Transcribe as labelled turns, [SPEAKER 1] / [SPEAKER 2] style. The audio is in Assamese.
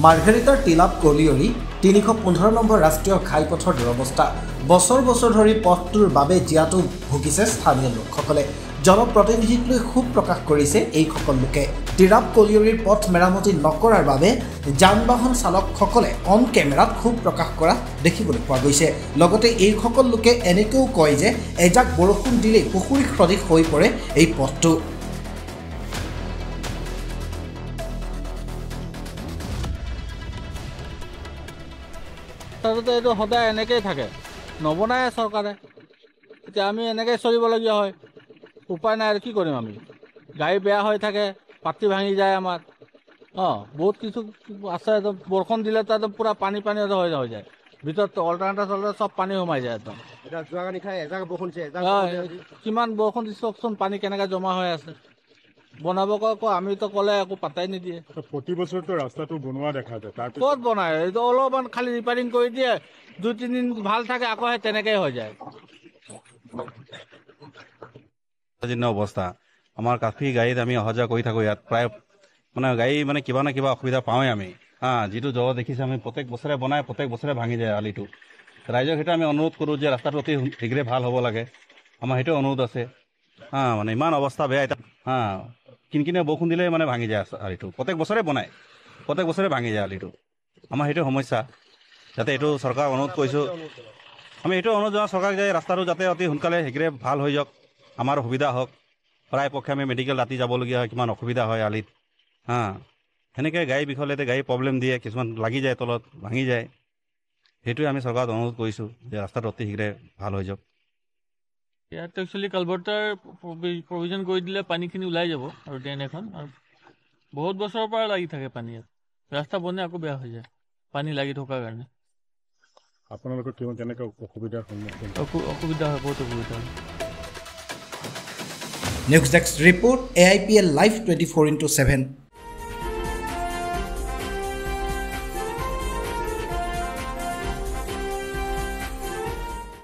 [SPEAKER 1] মাৰ্ঘেৰিটাৰ টিলাপ কলিয়ৰী ৩১৫ নম্বৰ ৰাষ্ট্ৰীয় ঘাইপথৰ দুৰৱস্থা বছৰ বছৰ ধৰি পথটোৰ বাবে জিয়াটো ভুগিছে স্থানীয় লোকসকলে জনপ্ৰতিনিধিক লৈ ক্ষোভ প্ৰকাশ কৰিছে এইসকল লোকে টিলাপ কলিয়ৰীৰ পথ মেৰামতি নকৰাৰ বাবে যান বাহন চালকসকলে অন কেমেৰাত ক্ষোভ প্ৰকাশ কৰা দেখিবলৈ পোৱা গৈছে লগতে এইসকল লোকে এনেকৈও কয় যে এজাক বৰষুণ দিলেই পুখুৰী সদৃশ হৈ পৰে এই পথটো
[SPEAKER 2] এইটো সদায় এনেকেই থাকে নবনায় চৰকাৰে এতিয়া আমি এনেকৈ চলিবলগীয়া হয় উপায় নাই আৰু কি কৰিম আমি গাড়ী বেয়া হৈ থাকে পাতি ভাঙি যায় আমাৰ বহুত কিছু আছে একদম বৰষুণ দিলে তো একদম পূৰা পানী হৈ যায় ভিতৰত অল্টাৰনেটাৰ চব পানী সোমাই যায় একদম কিমান বৰষুণ দিছে চাওকচোন পানী কেনেকৈ জমা হৈ আছে বনাব আকৌ আমিতো ক'লে একো পাত্তাই নিদিয়ে
[SPEAKER 3] প্ৰতি বছৰতো ৰাস্তাটো বনোৱা দেখা যায় তাৰ
[SPEAKER 2] ক'ত বনায় এইটো অলপমান খালি ৰিপেয়াৰিং কৰি দিয়ে 2-3 দিন ভাল থাকে আকৌ সেই তেনেকৈ হৈ যায়
[SPEAKER 4] অৱস্থা আমাৰ কাফি গাড়ীত আমি অহা যোৱা কৰি থাকোঁ ইয়াত প্ৰায় মানে গাড়ী মানে কিবা না কিবা অসুবিধা পাওঁৱেই আমি যিটো জগত দেখিছোঁ আমি প্ৰত্যেক বছৰে বনাই প্ৰত্যেক বছৰে ভাঙি যায় আলিটো ৰাইজক সেইটো আমি অনুৰোধ কৰোঁ যে ৰাস্তাটো অতি শীঘ্ৰে ভাল হ'ব লাগে আমাৰ সেইটো অনুৰোধ আছে মানে ইমান অৱস্থা বেয়া এতিয়া কিনকিনীয়া বৰষুণ দিলে মানে ভাঙি যায় আলিটো প্ৰত্যেক বছৰে ভাঙি যায় আলিটো আমাৰ সেইটো সমস্যা যাতে এইটো চৰকাৰক অনুৰোধ কৰিছোঁ আমি এইটো অনুৰোধ জনাওঁ চৰকাৰক যে ৰাস্তাটো যাতে অতি সোনকালে শীঘ্ৰে ভাল হৈ যাওক আমাৰ সুবিধা হওক প্ৰায় পক্ষে আমি মেডিকেল ৰাতি যাবলগীয়া হয় কিমান অসুবিধা হয় আলিত সেনেকৈ গাড়ী বিখলতে গাড়ী প্ৰব্লেম দিয়ে কিছুমান লাগি যায় তলত ভাঙি যায় সেইটোৱে আমি চৰকাৰক অনুৰোধ কৰিছোঁ যে ৰাস্তাটো অতি শীঘ্ৰে ভাল হৈ যাওক
[SPEAKER 5] ইয়াত একচুৱেলি কালভাৰ্টাৰ প্ৰভিজন কৰি দিলে পানীখিনি ওলাই যাব আৰু ড্ৰেইন এখন আৰু বহুত বছৰৰ পৰা লাগি থাকে পানী ইয়াত ৰাস্তা বনে আকৌ বেয়া হৈ যায় পানী লাগি থকাৰ কাৰণে
[SPEAKER 3] আপোনালোকৰ কেনেকৈ অসুবিধাৰ সন্মুখীন
[SPEAKER 5] অসুবিধা হয় বহুত অসুবিধা হয়
[SPEAKER 1] news desk report AIPL live 24/7